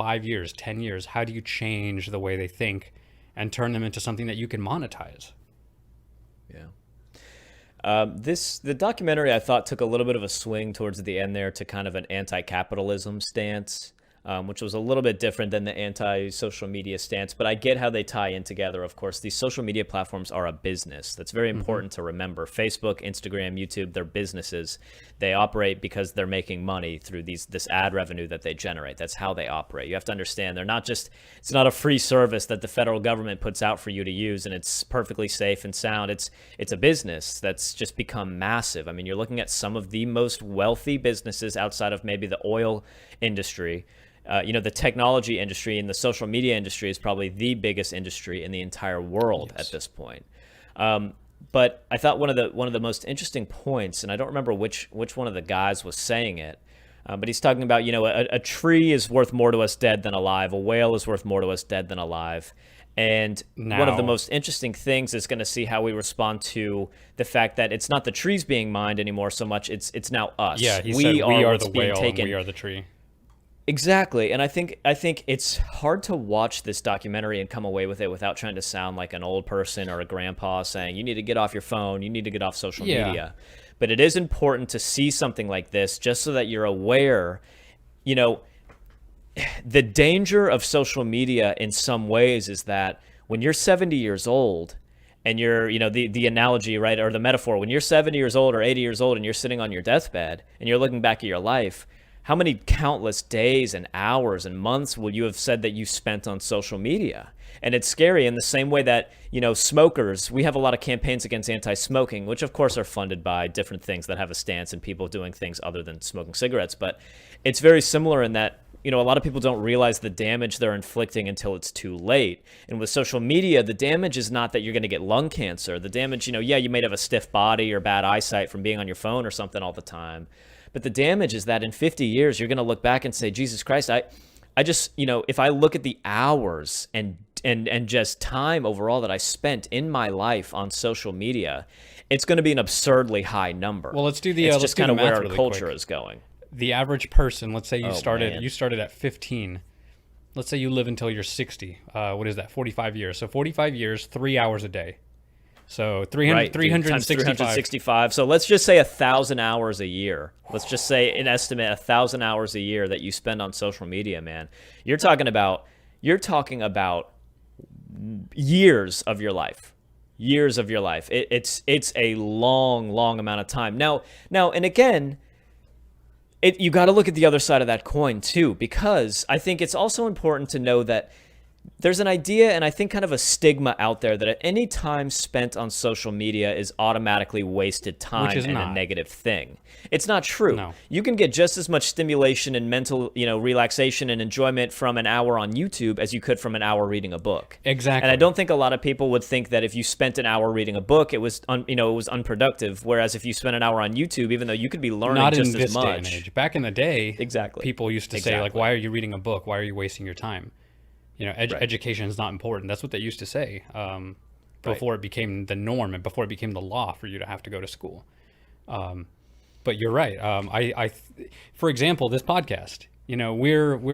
5 years, 10 years, how do you change the way they think and turn them into something that you can monetize? Yeah. The documentary I thought took a little bit of a swing towards the end there to kind of an anti-capitalism stance, which was a little bit different than the anti-social media stance. But I get how they tie in together. Of course, these social media platforms are a business. That's very important to remember. Facebook, Instagram, YouTube, they're businesses. They operate because they're making money through this ad revenue that they generate. That's how they operate. You have to understand they're not just, it's not a free service that the federal government puts out for you to use and it's perfectly safe and sound. It's a business that's just become massive. I mean, you're looking at some of the most wealthy businesses outside of maybe the oil industry. The technology industry and the social media industry is probably the biggest industry in the entire world at this point. But I thought one of the most interesting points, and I don't remember which one of the guys was saying it, but he's talking about, a tree is worth more to us dead than alive. A whale is worth more to us dead than alive. And one of the most interesting things is going to see how we respond to the fact that it's not the trees being mined anymore so much. It's now us. Yeah, we are the whale and we are the tree. Exactly. And I think it's hard to watch this documentary and come away with it without trying to sound like an old person or a grandpa saying, you need to get off your phone, you need to get off social media. But it is important to see something like this just so that you're aware, the danger of social media in some ways is that when you're 70 years old and you're, the analogy, right, or the metaphor, when you're 70 years old or 80 years old and you're sitting on your deathbed and you're looking back at your life, how many countless days and hours and months will you have said that you spent on social media? And it's scary in the same way that, smokers, we have a lot of campaigns against anti-smoking, which of course are funded by different things that have a stance and people doing things other than smoking cigarettes. But it's very similar in that, a lot of people don't realize the damage they're inflicting until it's too late. And with social media, the damage is not that you're going to get lung cancer. The damage, you might have a stiff body or bad eyesight from being on your phone or something all the time. But the damage is that in 50 years, you're going to look back and say, Jesus Christ, I just, if I look at the hours and just time overall that I spent in my life on social media, it's going to be an absurdly high number. Well, let's do the, it's let's just do kind of the math where our really culture quick. is going. The average person, let's say you man. you started at 15. Let's say you live until you're 60. What is that? 45 years. So 45 years, 3 hours a day. So 365. So let's just say 1,000 hours a year. Let's just say an estimate 1,000 hours a year that you spend on social media, man. You're talking about years of your life. Years of your life. It's a long amount of time. Now, and again, you got to look at the other side of that coin too, because I think it's also important to know that there's an idea and I think kind of a stigma out there that at any time spent on social media is automatically wasted time and a negative thing. It's not true. No. You can get just as much stimulation and mental, relaxation and enjoyment from an hour on YouTube as you could from an hour reading a book. Exactly. And I don't think a lot of people would think that if you spent an hour reading a book, it was unproductive. Whereas if you spent an hour on YouTube, even though you could be learning just as much. Not in this day and age. Back in the day, exactly, people used to say, like, why are you reading a book? Why are you wasting your time? Education is not important. That's what they used to say before it became the norm and before it became the law for you to have to go to school. But you're right. For example, this podcast, we're